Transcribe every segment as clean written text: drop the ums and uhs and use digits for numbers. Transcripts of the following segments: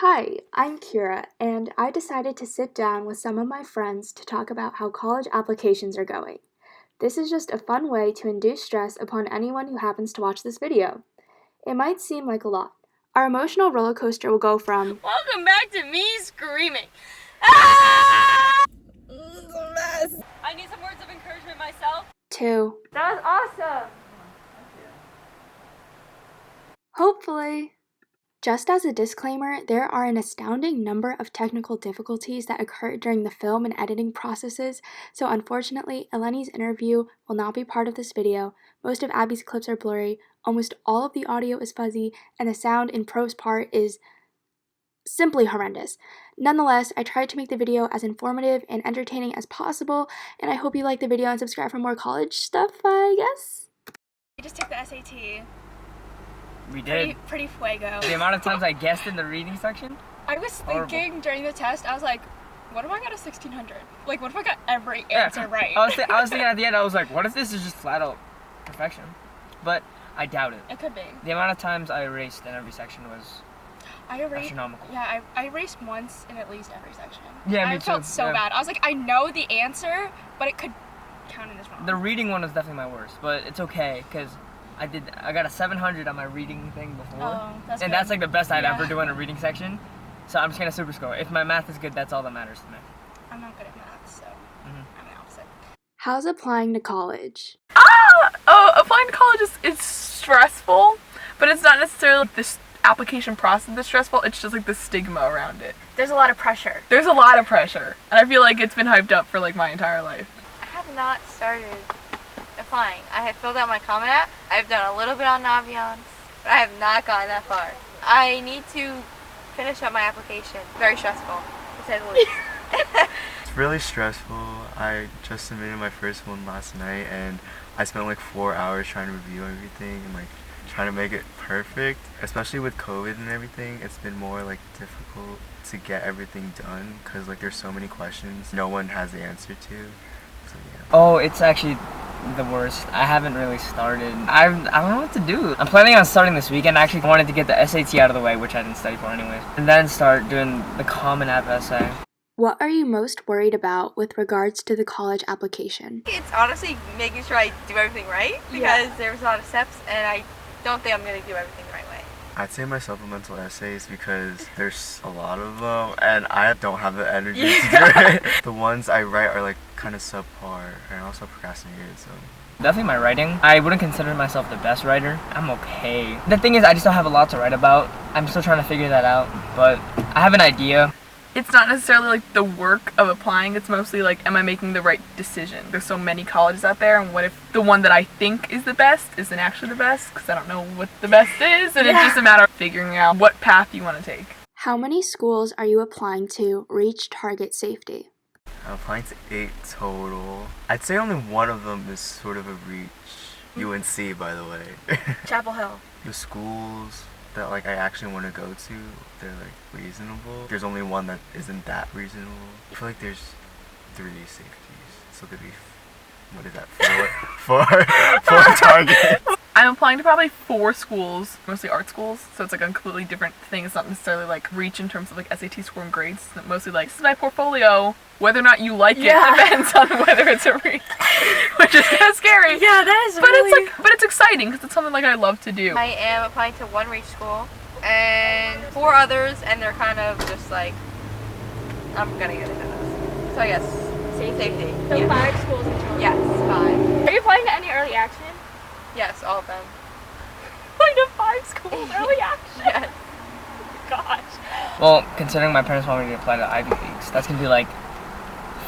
Hi, I'm Kira, and I decided to sit down with some of my friends to talk about how college applications are going. This is just a fun way to induce stress upon anyone who happens to watch this video. It might seem like a lot. Our emotional roller coaster will go from Welcome back to me screaming. Ah! It's a mess. I need some words of encouragement myself. to That was awesome. hopefully. Just as a disclaimer, there are an astounding number of technical difficulties that occur during the film and editing processes, so unfortunately, Eleni's interview will not be part of this video. Most of Abby's clips are blurry, almost all of the audio is fuzzy, and the sound in Pro's part is simply horrendous. Nonetheless, I tried to make the video as informative and entertaining as possible, and I hope you like the video and subscribe for more college stuff, I guess. I just took the SAT. We did. Pretty fuego. The amount of times I guessed in the reading section? I was thinking during the test, I was like, what if I got a 1600? Like, what if I got every answer right? I was thinking at the end, I was like, what if this is just flat out perfection? But I doubt it. It could be. The amount of times I erased in every section was astronomical. Yeah, I erased once in at least every section. Yeah, me I felt too. so bad. I was like, I know the answer, but it could count in as wrong. The reading one was definitely my worst, but it's okay, because I got a 700 on my reading thing before. Oh, that's and good. that's like the best I'd Yeah. ever do in a reading section. So I'm just gonna super score. If my math is good, that's all that matters to me. I'm not good at math, so I'm the opposite. How's applying to college? Applying to college is stressful, but it's not necessarily like this application process that's stressful. It's just like the stigma around it. There's a lot of pressure. There's a lot of pressure, and I feel like it's been hyped up for like my entire life. I have not started applying. I have filled out my Common App. I've done a little bit on Naviance, but I have not gotten that far. I need to finish up my application. Very stressful, to say the least. It's really stressful. I just submitted my first one last night and I spent like 4 hours trying to review everything and like trying to make it perfect. Especially with COVID and everything, it's been more like difficult to get everything done because like there's so many questions no one has the answer to. So yeah. Oh, it's actually the worst. I haven't really started. I don't know what to do. I'm planning on starting this weekend. I actually wanted to get the SAT out of the way, which I didn't study for anyways, and then start doing the Common App essay. What are you most worried about with regards to the college application? It's honestly making sure I do everything right because there's a lot of steps and I don't think I'm going to do everything the right way. I'd say my supplemental essays because there's a lot of them and I don't have the energy to do it. The ones I write are like kind of subpar and I also procrastinated, so. Definitely my writing. I wouldn't consider myself the best writer. I'm okay. The thing is, I just don't have a lot to write about. I'm still trying to figure that out, but I have an idea. It's not necessarily like the work of applying, it's mostly like, am I making the right decision? There's so many colleges out there, and what if the one that I think is the best isn't actually the best? Because I don't know what the best is, and it's just a matter of figuring out what path you want to take. How many schools are you applying to reach target safety? I'm applying to 8 total. I'd say only one of them is sort of a reach. UNC, by the way. Chapel Hill. The schools that like I actually want to go to, they're like reasonable. There's only one that isn't that reasonable. I feel like there's 3 safeties, so there'd be what is that? 4 targets. I'm applying to probably 4 schools, mostly art schools, so it's like a completely different thing. It's not necessarily like reach in terms of like SAT score and grades. It's mostly like, this is my portfolio. Whether or not you like it depends on whether it's a reach, which is kind of scary. Yeah, that is but it's exciting because it's something like I love to do. I am applying to 1 reach school and 4 others, and they're kind of just like, I'm going to get into those. So yes, safety. So yeah. 5 schools in total. Yes, 5. Are you applying to any early action? Yes, all of them. Applying to 5 schools early action? Yes. Gosh. Well, considering my parents want me to apply to Ivy Leagues, that's gonna be like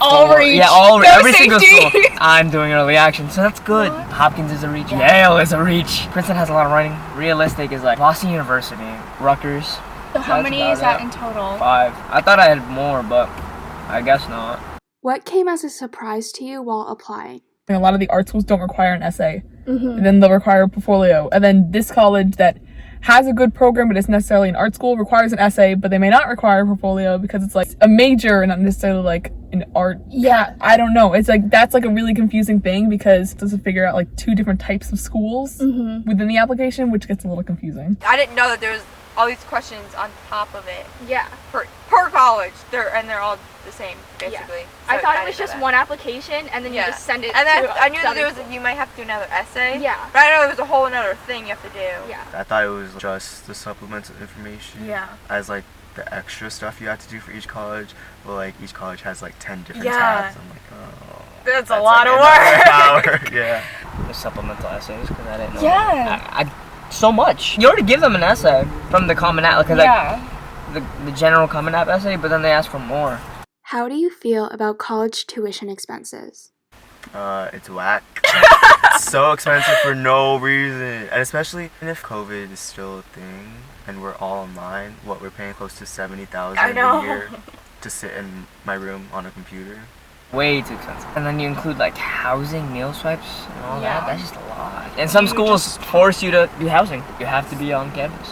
All reach. Yeah, No every single safety. school. I'm doing early action, so that's good. Hopkins is a reach. Yale is a reach. Princeton has a lot of writing. Realistic is like Boston University, Rutgers. So how That's many about is that it. in total? 5. I thought I had more, but I guess not. What came as a surprise to you while applying? A lot of the art schools don't require an essay, and then they'll require a portfolio. And then this college that has a good program but isn't necessarily an art school requires an essay, but they may not require a portfolio because it's like a major and not necessarily like an art. Yeah. I don't know. It's like that's like a really confusing thing because it doesn't figure out like 2 different types of schools within the application, which gets a little confusing. I didn't know that there was all these questions on top of it Yeah. per college. They're all the same basically. So I thought I it was didn't know just that. one application and then you just send it And then to I knew that another there was you might have to do another essay. Yeah. But I know there was a whole another thing you have to do. Yeah. I thought it was just the supplemental information. Yeah. As like the extra stuff you have to do for each college. Well, like each college has like 10 different Yeah. tabs. I'm like, oh. That's a lot like of another work. hour. Yeah. The supplemental essays, because I didn't know. Yeah. I so much. You already give them an essay from the Common App, because the general Common App essay, but then they ask for more. How do you feel about college tuition expenses? It's whack. It's so expensive for no reason, and especially if COVID is still a thing and we're all online. We're paying close to $70,000 a year to sit in my room on a computer. Way too expensive. And then you include like housing, meal swipes, and all that. That's just a lot. And some schools force you to do housing. You have to be on campus.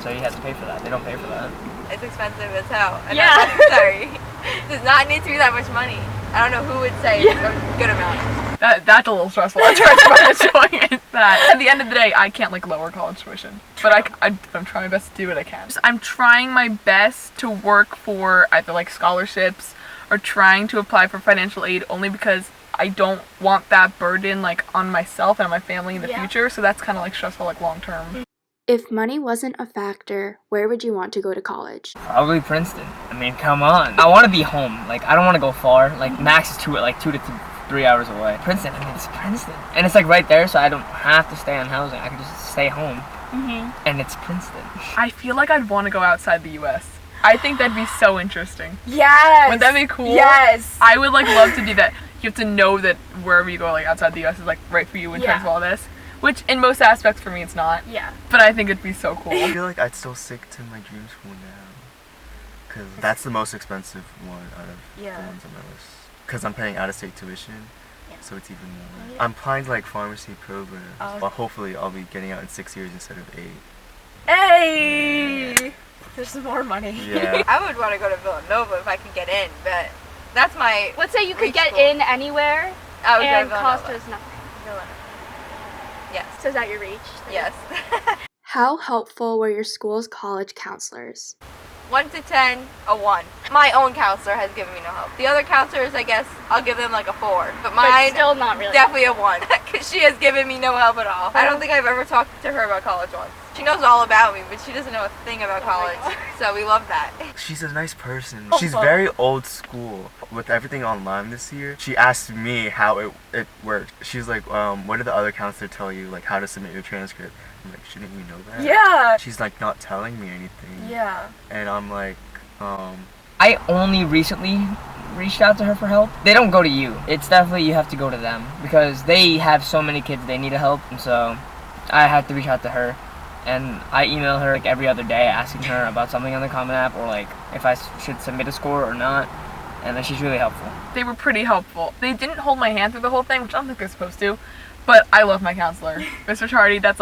So you have to pay for that. They don't pay for that. It's expensive as hell. And Yeah. I'm sorry. It does not need to be that much money. I don't know who would say it's a good amount. That's a little stressful. I tried showing it that. At the end of the day, I can't like lower college tuition, but I'm trying my best to do what I can. I'm trying my best to work for either like scholarships or trying to apply for financial aid, only because I don't want that burden like on myself and on my family in the future. So that's kind of like stressful, like long term. If money wasn't a factor, where would you want to go to college? Probably Princeton. I mean, come on. I want to be home. Like, I don't want to go far. Like, max is 2 to 3 hours away. Princeton. I mean, it's Princeton, and it's like right there, so I don't have to stay on housing. I can just stay home. And it's Princeton. I feel like I'd want to go outside the U.S. I think that'd be so interesting. Yes. Wouldn't that be cool? Yes. I would like love to do that. You have to know that wherever you go, like outside the U.S. is like right for you in terms of all this. Which in most aspects for me it's not. Yeah. But I think it'd be so cool. I feel like I'd still stick to my dream school now. Because that's the most expensive one out of the ones on my list. Because I'm paying out-of-state tuition, so it's even more. I'm applying to like pharmacy programs. Well, hopefully I'll be getting out in 6 years instead of 8. Hey! There's some more money. Yeah. I would want to go to Villanova if I could get in, but that's my Let's say you could reach get goal. in anywhere I would go to and cost Villanova. us nothing. Villanova. Yes. So is that your reach? Yes. How helpful were your school's college counselors? 1 to 10, a 1. My own counselor has given me no help. The other counselors, I guess, I'll give them like a 4. But But mine, still not really. definitely a 1. Because she has given me no help at all. I don't think I've ever talked to her about college once. She knows all about me, but she doesn't know a thing about college. So we love that. She's a nice person. She's very old school. With everything online this year, she asked me how it worked. She's like, what did the other counselor tell you, like how to submit your transcript? I'm like, shouldn't you know that? Yeah. She's like not telling me anything. Yeah. And I'm like, I only recently reached out to her for help. They don't go to you. It's definitely you have to go to them, because they have so many kids they need help, and so I had to reach out to her. And I email her like every other day asking her about something on the Common App, or like if I should submit a score or not. And then she's really helpful. They were pretty helpful. They didn't hold my hand through the whole thing, which I don't think they're supposed to. But I love my counselor. Mr. Chardy, that's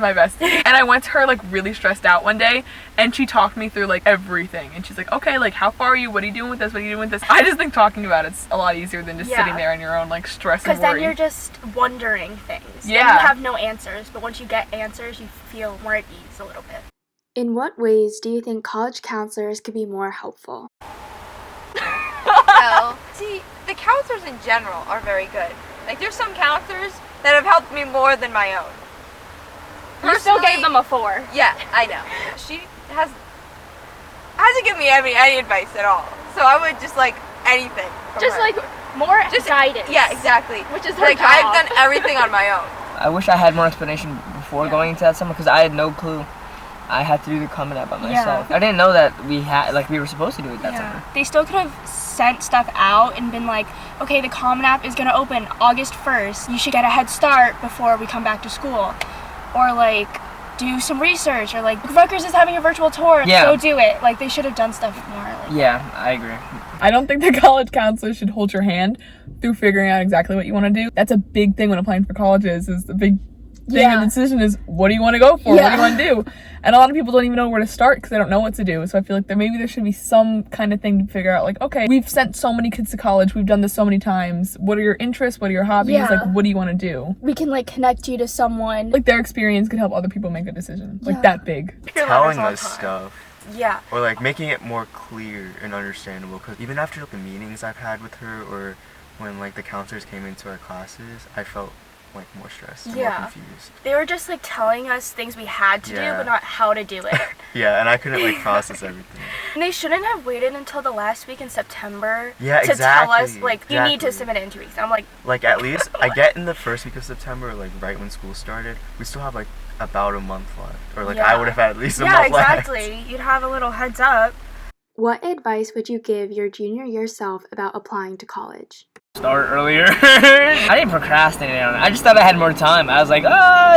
my bestie. And I went to her like really stressed out one day, and she talked me through like everything. And she's like, okay, like how far are you? What are you doing with this? What are you doing with this? I just think talking about it's a lot easier than just sitting there on your own, like stress and Because worry. then you're just wondering things. Yeah. And you have no answers, but once you get answers, you feel more at ease a little bit. In what ways do you think college counselors could be more helpful? Well, see, the counselors in general are very good. Like, there's some counselors that have helped me more than my own. You still gave Personally- them a 4. Yeah, I know. She hasn't given me any advice at all. So I would just like anything. From Just her. like more Just guidance. Yeah, exactly. Which is her like job. I've done everything on my own. I wish I had more explanation before going into that summer, because I had no clue. I had to do the Common App by myself. I didn't know that we were supposed to do it that summer. They still could have sent stuff out and been like, okay, the Common App is going to open August 1st. You should get a head start before we come back to school. Or like, do some research. Or like, Rutgers is having a virtual tour. Yeah. Go do it. Like, they should have done stuff more. Like, Yeah, I agree. I don't think the college counselor should hold your hand through figuring out exactly what you want to do. That's a big thing when applying for colleges, is the big thing of the decision is, what do you want to go for? What do you want to do? And a lot of people don't even know where to start because they don't know what to do. So I feel like maybe there should be some kind of thing to figure out, like, okay, we've sent so many kids to college, we've done this so many times. What are your interests? What are your hobbies? Yeah. Like, what do you want to do? We can like connect you to someone. Like, their experience could help other people make a decision. Like, that big. Telling us stuff. Yeah. Or like making it more clear and understandable, because even after the meetings I've had with her, or when like the counselors came into our classes, I felt like more stressed and more confused. They were just like telling us things we had to do, but not how to do it. Yeah, and I couldn't like process everything. And they shouldn't have waited until the last week in September to tell us, like, you need to submit it in 2 weeks. I'm like at least I get in the first week of September, like right when school started, we still have like about a month left. Or like I would have had at least a month left. Yeah, exactly. You'd have a little heads up. What advice would you give your junior year self about applying to college? Start earlier. I didn't procrastinate on it. I just thought I had more time. I was like,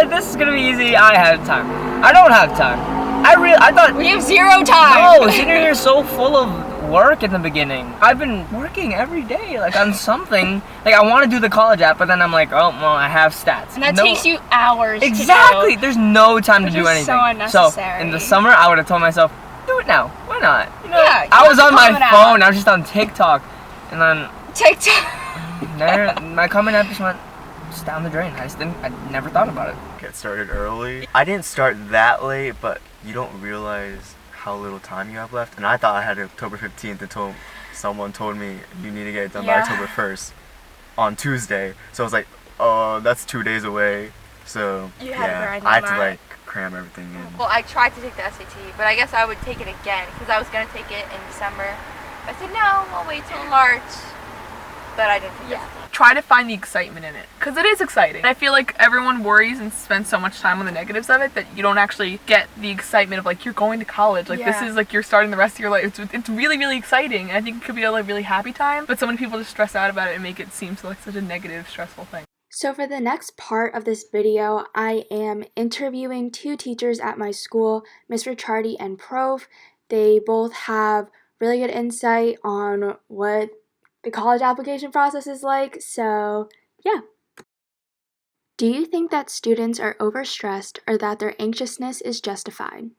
this is gonna be easy. I have time. I don't have time. I thought we have 0 time. No, senior year is so full of work in the beginning. I've been working every day, like on something. Like I want to do the college app, but then I'm like, oh well, I have stats. And that takes you hours. Exactly. To do. There's no time to do anything. So unnecessary. So in the summer, I would have told myself, do it now. Why not? You know, Yeah. I was on my phone. I was just on TikTok, and then TikTok. my Common App just went down the drain. I never thought about it. Get started early. I didn't start that late, but you don't realize how little time you have left. And I thought I had October 15th until someone told me you need to get it done by October 1st on Tuesday. So I was like, oh, that's 2 days away. So I had to like cram everything in. Well, I tried to take the SAT, but I guess I would take it again because I was going to take it in December. I said, no, I'll wait till March. But I didn't take it. Try to find the excitement in it, because it is exciting. I feel like everyone worries and spends so much time on the negatives of it that you don't actually get the excitement of like, you're going to college. Like this is like, you're starting the rest of your life. It's really, really exciting. And I think it could be a like, really happy time, but so many people just stress out about it and make it seem like such a negative, stressful thing. So for the next part of this video, I am interviewing 2 teachers at my school, Ms. Ricciardi and Prov. They both have really good insight on what the college application process is like, so yeah. Do you think that students are overstressed or that their anxiousness is justified?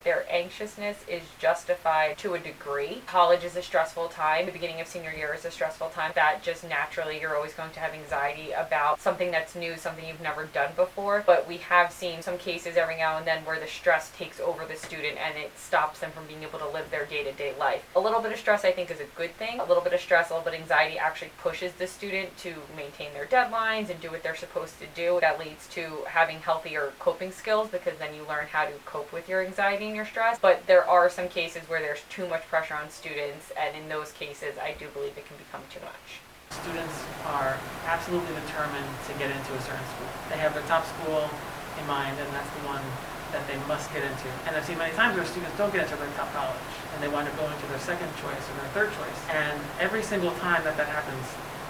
Their anxiousness is justified to a degree. College is a stressful time. The beginning of senior year is a stressful time. That just naturally, you're always going to have anxiety about something that's new, something you've never done before. But we have seen some cases every now and then where the stress takes over the student and it stops them from being able to live their day-to-day life. A little bit of stress, I think, is a good thing. A little bit of stress, a little bit of anxiety actually pushes the student to maintain their deadlines and do what they're supposed to do. That leads to having healthier coping skills because then you learn how to cope with your anxiety and your stress. But there are some cases where there's too much pressure on students, and in those cases I do believe it can become too much. Students are absolutely determined to get into a certain school. They have their top school in mind, and that's the one that they must get into. And I've seen many times where students don't get into their top college, and they wind up going to their second choice or their third choice. And every single time that happens,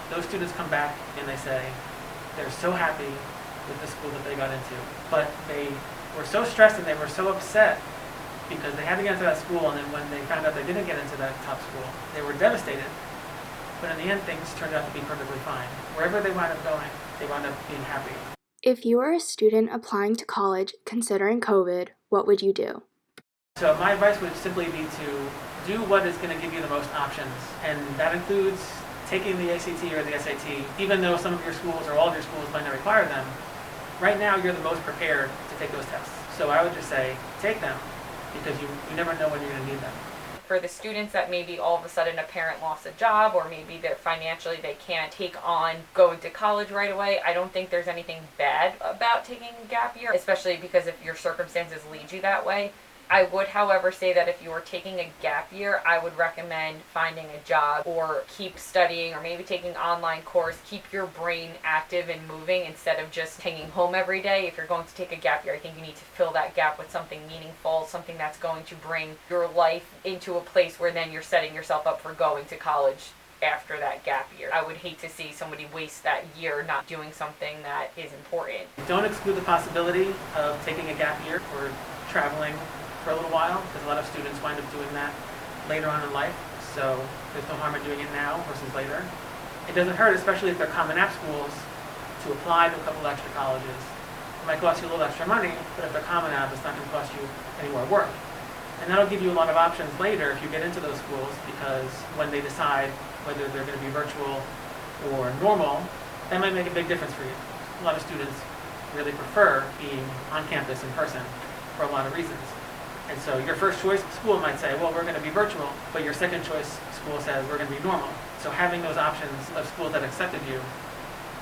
those students come back and they say they're so happy with the school that they got into, but they were so stressed and they were so upset because they had to get into that school, and then when they found out they didn't get into that top school, they were devastated. But in the end, things turned out to be perfectly fine. Wherever they wound up going, they wound up being happy. If you were a student applying to college considering COVID, what would you do? So my advice would simply be to do what is going to give you the most options, and that includes taking the ACT or the SAT. Even though some of your schools or all of your schools might not require them, right now you're the most prepared to take those tests. So I would just say, take them, because you never know when you're going to need them. For the students that maybe all of a sudden a parent lost a job, or maybe they're financially they can't take on going to college right away, I don't think there's anything bad about taking a gap year, especially because if your circumstances lead you that way. I would, however, say that if you were taking a gap year, I would recommend finding a job or keep studying or maybe taking an online course. Keep your brain active and moving instead of just hanging home every day. If you're going to take a gap year, I think you need to fill that gap with something meaningful, something that's going to bring your life into a place where then you're setting yourself up for going to college after that gap year. I would hate to see somebody waste that year not doing something that is important. Don't exclude the possibility of taking a gap year or traveling for a little while, because a lot of students wind up doing that later on in life, so there's no harm in doing it now versus later. It doesn't hurt, especially if they're Common App schools, to apply to a couple extra colleges It might cost you a little extra money, but if they're Common App, it's not going to cost you any more work. And that'll give you a lot of options later if you get into those schools, because when they decide whether they're going to be virtual or normal, that might make a big difference for you. A lot of students really prefer being on campus in person for a lot of reasons. And so your first choice school might say, well, we're going to be virtual, but your second choice school says we're going to be normal. So having those options of schools that accepted you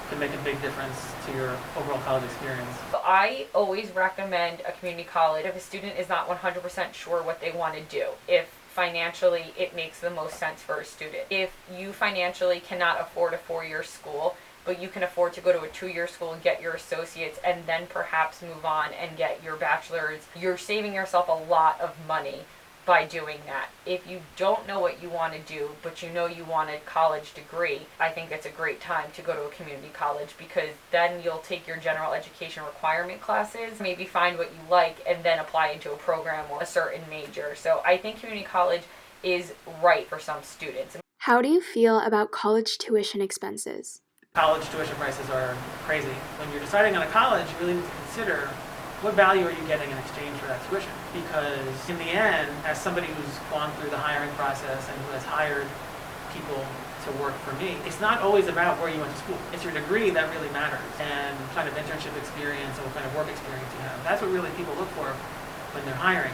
could make a big difference to your overall college experience. I always recommend a community college if a student is not 100% sure what they want to do. If financially it makes the most sense for a student. If you financially cannot afford a 4-year school, but you can afford to go to a 2-year school and get your associates and then perhaps move on and get your bachelor's, you're saving yourself a lot of money by doing that. If you don't know what you want to do, but you know you want a college degree, I think it's a great time to go to a community college, because then you'll take your general education requirement classes, maybe find what you like, and then apply into a program or a certain major. So I think community college is right for some students. How do you feel about college tuition expenses? College tuition prices are crazy. When you're deciding on a college, you really need to consider what value are you getting in exchange for that tuition? Because in the end, as somebody who's gone through the hiring process and who has hired people to work for me, it's not always about where you went to school. It's your degree that really matters, and what kind of internship experience and what kind of work experience you have. That's what really people look for when they're hiring.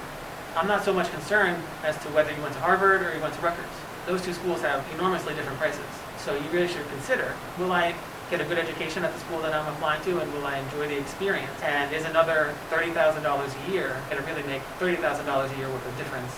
I'm not so much concerned as to whether you went to Harvard or you went to Rutgers. Those two schools have enormously different prices. So you really should consider, will I get a good education at the school that I'm applying to, and will I enjoy the experience? And is another $30,000 a year going to really make $30,000 a year worth of difference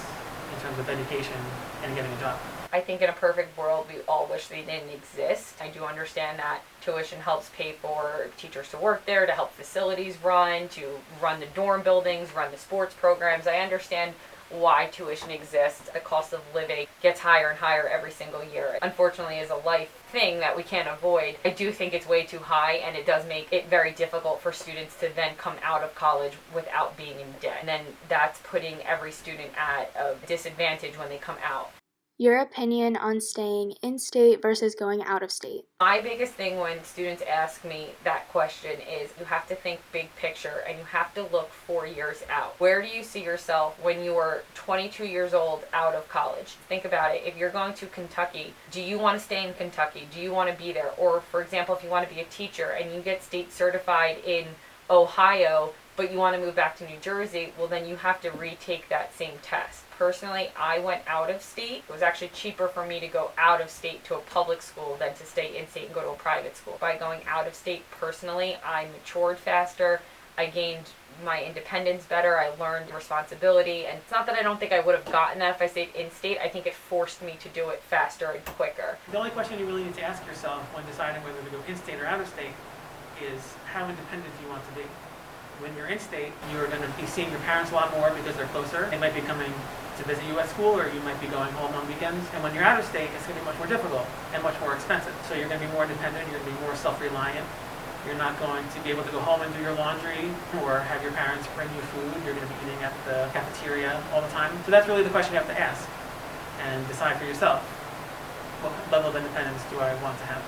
in terms of education and getting a job? I think in a perfect world, we all wish they didn't exist. I do understand that tuition helps pay for teachers to work there, to help facilities run, to run the dorm buildings, run the sports programs. I understand why tuition exists. The cost of living gets higher and higher every single year. Unfortunately, is a life thing that we can't avoid. I do think it's way too high, and it does make it very difficult for students to then come out of college without being in debt. And then that's putting every student at a disadvantage when they come out. Your opinion on staying in-state versus going out of state? My biggest thing when students ask me that question is you have to think big picture, and you have to look 4 years out. Where do you see yourself when you are 22 years old out of college? Think about it. If you're going to Kentucky, do you want to stay in Kentucky? Do you want to be there? Or, for example, if you want to be a teacher and you get state certified in Ohio, but you want to move back to New Jersey, well, then you have to retake that same test. Personally, I went out of state. It was actually cheaper for me to go out of state to a public school than to stay in state and go to a private school. By going out of state personally, I matured faster. I gained my independence better. I learned responsibility. And it's not that I don't think I would have gotten that if I stayed in state. I think it forced me to do it faster and quicker. The only question you really need to ask yourself when deciding whether to go in state or out of state is how independent do you want to be? When you're in state, you're going to be seeing your parents a lot more because they're closer. They might be coming to visit you at school, or you might be going home on weekends. And when you're out of state, it's going to be much more difficult and much more expensive. So you're going to be more independent, you're going to be more self-reliant. You're not going to be able to go home and do your laundry or have your parents bring you food. You're going to be eating at the cafeteria all the time. So that's really the question you have to ask and decide for yourself. What level of independence do I want to have?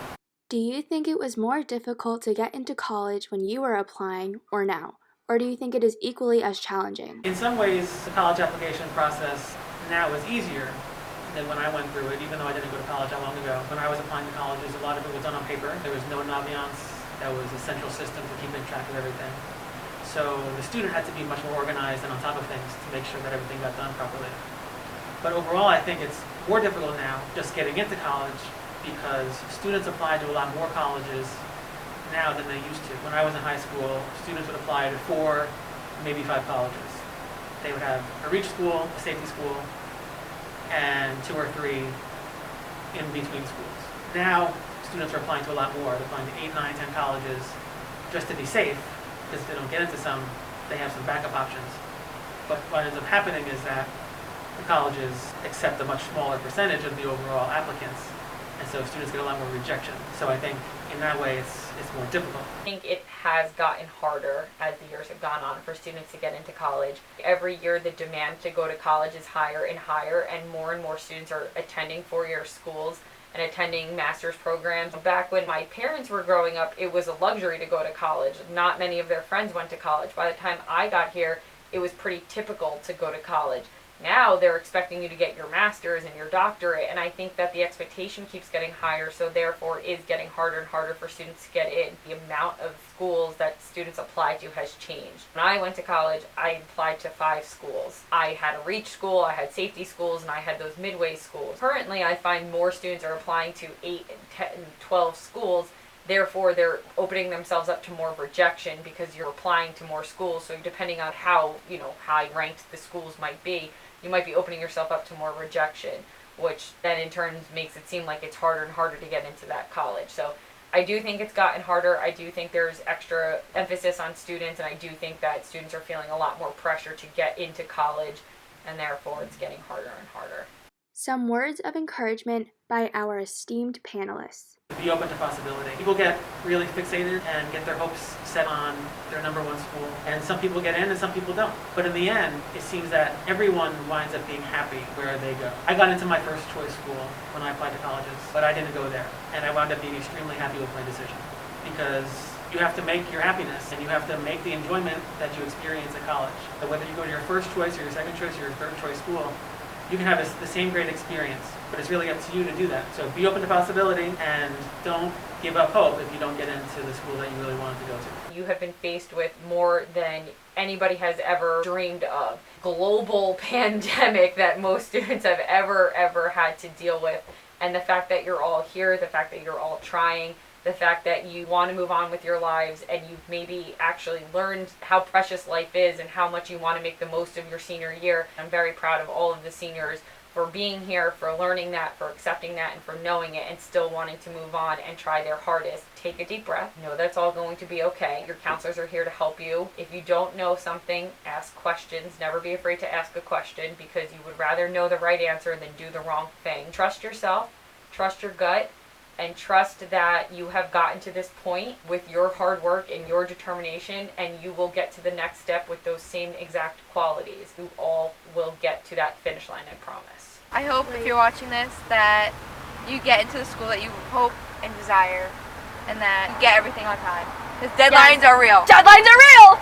Do you think it was more difficult to get into college when you were applying or now? Or do you think it is equally as challenging? In some ways, the college application process now is easier than when I went through it, even though I didn't go to college that long ago. When I was applying to colleges, a lot of it was done on paper. There was no Naviance. That was a central system for keeping track of everything. So the student had to be much more organized and on top of things to make sure that everything got done properly. But overall, I think it's more difficult now just getting into college, because students apply to a lot more colleges now than they used to. When I was in high school, students would apply to 4, maybe 5 colleges. They would have a reach school, a safety school, and 2 or 3 in between schools. Now, students are applying to a lot more. They're applying to 8, 9, 10 colleges just to be safe, because if they don't get into some, they have some backup options. But what ends up happening is that the colleges accept a much smaller percentage of the overall applicants, and so students get a lot more rejection. So I think in that way it's more difficult. I think it has gotten harder as the years have gone on for students to get into college. Every year the demand to go to college is higher and more students are attending four-year schools and attending master's programs. Back when my parents were growing up, it was a luxury to go to college. Not many of their friends went to college. By the time I got here, it was pretty typical to go to college. Now they're expecting you to get your master's and your doctorate, and I think that the expectation keeps getting higher, so therefore it is getting harder and harder for students to get in. The amount of schools that students apply to has changed. When I went to college, I applied to 5 schools. I had a reach school, I had safety schools, and I had those midway schools. Currently, I find more students are applying to 8 and 10 and 12 schools. Therefore, they're opening themselves up to more rejection because you're applying to more schools. So depending on how, high ranked the schools might be, you might be opening yourself up to more rejection, which then in turn makes it seem like it's harder and harder to get into that college. So I do think it's gotten harder. I do think there's extra emphasis on students, and I do think that students are feeling a lot more pressure to get into college, and therefore it's getting harder and harder. Some words of encouragement by our esteemed panelists. Be open to possibility. People get really fixated and get their hopes set on their number one school, and some people get in and some people don't. But in the end, it seems that everyone winds up being happy where they go. I got into my first choice school when I applied to colleges, but I didn't go there, and I wound up being extremely happy with my decision, because you have to make your happiness and you have to make the enjoyment that you experience at college. So whether you go to your first choice or your second choice or your third choice school, you can have the same great experience, but it's really up to you to do that. So be open to possibility and don't give up hope if you don't get into the school that you really wanted to go to. You have been faced with more than anybody has ever dreamed of. Global pandemic that most students have ever had to deal with. And the fact that you're all here, the fact that you're all trying, the fact that you want to move on with your lives and you've maybe actually learned how precious life is and how much you want to make the most of your senior year. I'm very proud of all of the seniors for being here, for learning that, for accepting that, and for knowing it and still wanting to move on and try their hardest. Take a deep breath. Know that's all going to be okay. Your counselors are here to help you. If you don't know something, ask questions. Never be afraid to ask a question, because you would rather know the right answer than do the wrong thing. Trust yourself, trust your gut, and trust that you have gotten to this point with your hard work and your determination, and you will get to the next step with those same exact qualities. You all will get to that finish line, I promise. I hope if you're watching this that you get into the school that you hope and desire, and that you get everything on time. Because deadlines are real. Deadlines are real!